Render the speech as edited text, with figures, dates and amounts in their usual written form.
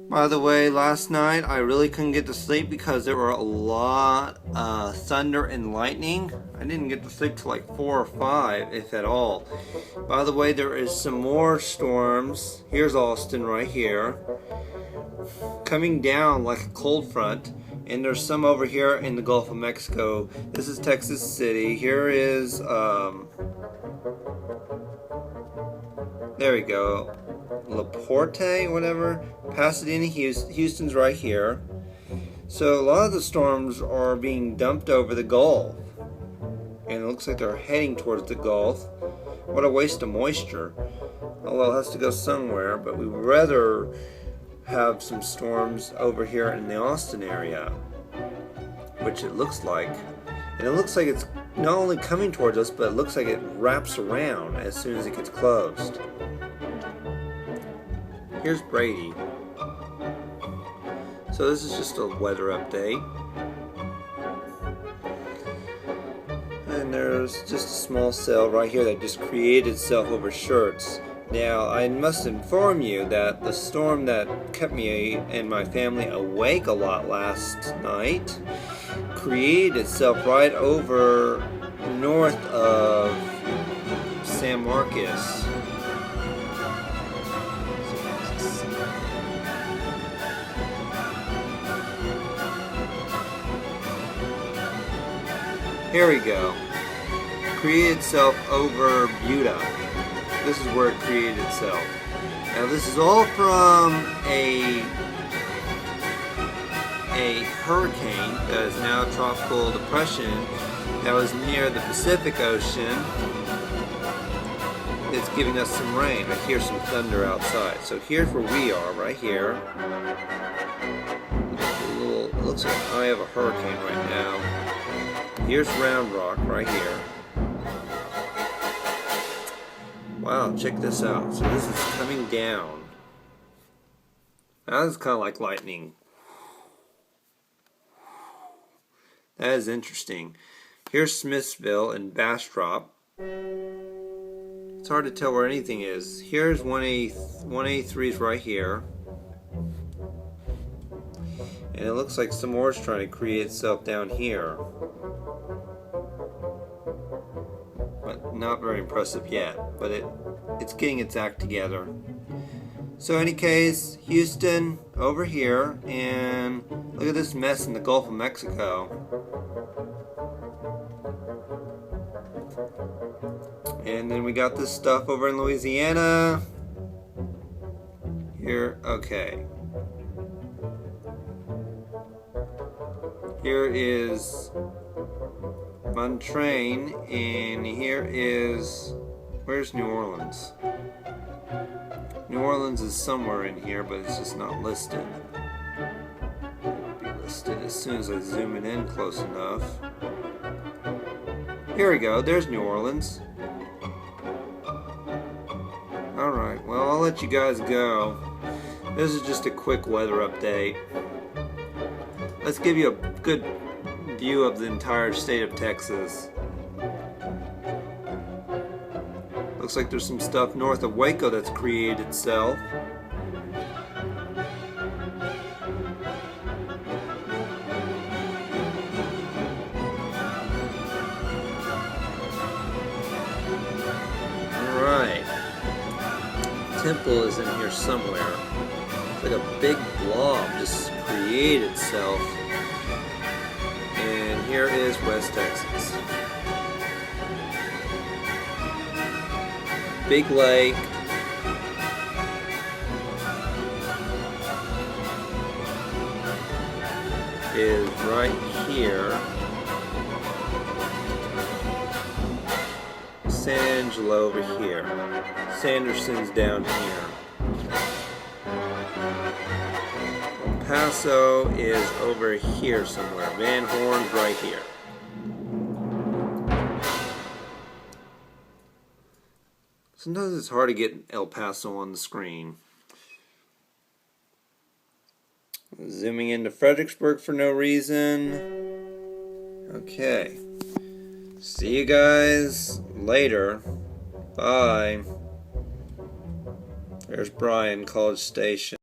By the way, last night I really couldn't get to sleep because there were a lot of thunder and lightning. I didn't get to sleep till like 4 or 5, if at all. By the way, there is some more storms. Here's Austin right here, coming down like a cold front. And there's some over here in the Gulf of Mexico. This is Texas City. Here is, there we go. Laporte, whatever. Pasadena, Houston's right here. So a lot of the storms are being dumped over the Gulf. And it looks like they're heading towards the Gulf. What a waste of moisture. Oh well, it has to go somewhere, but we'd rather have some storms over here in the Austin area, which it looks like. And it looks like it's not only coming towards us, but it looks like it wraps around as soon as it gets closed. Here's Brady. So this is just a weather update. And there's just a small cell right here that just created itself over Schertz. Now, I must inform you that the storm that kept me and my family awake a lot last night created itself right over north of San Marcos. Here we go. Created itself over Buda. This is where it created itself. Now this is all from a hurricane that is now a tropical depression that was near the Pacific Ocean. It's giving us some rain. I hear some thunder outside. So here's where we are, right here. It looks like an eye of a hurricane right now. Here's Round Rock right here. Wow, check this out. So this is coming down. Now this is kind of like lightning. That is interesting. Here's Smithsville and Bastrop. It's hard to tell where anything is. Here's 183's right here. And it looks like some more is trying to create itself down here. But not very impressive yet. But it's getting its act together. So in any case, Houston over here, and look at this mess in the Gulf of Mexico. And then we got this stuff over in Louisiana. Here, okay. Here is Montreal, and here is, where's New Orleans? New Orleans is somewhere in here, but it's just not listed. It'll be listed as soon as I zoom it in close enough. Here we go, there's New Orleans. Alright, well, I'll let you guys go. This is just a quick weather update. Let's give you a good view of the entire state of Texas. Looks like there's some stuff north of Waco that's created itself. Alright. Temple is in here somewhere. It's like a big blob just created itself. And here is West Texas. Big Lake. Is right here. San Angelo over here. Sanderson's down here. El Paso is over here somewhere. Van Horn's right here. Sometimes it's hard to get El Paso on the screen. Zooming into Fredericksburg for no reason. Okay. See you guys later. Bye. There's Bryan, College Station.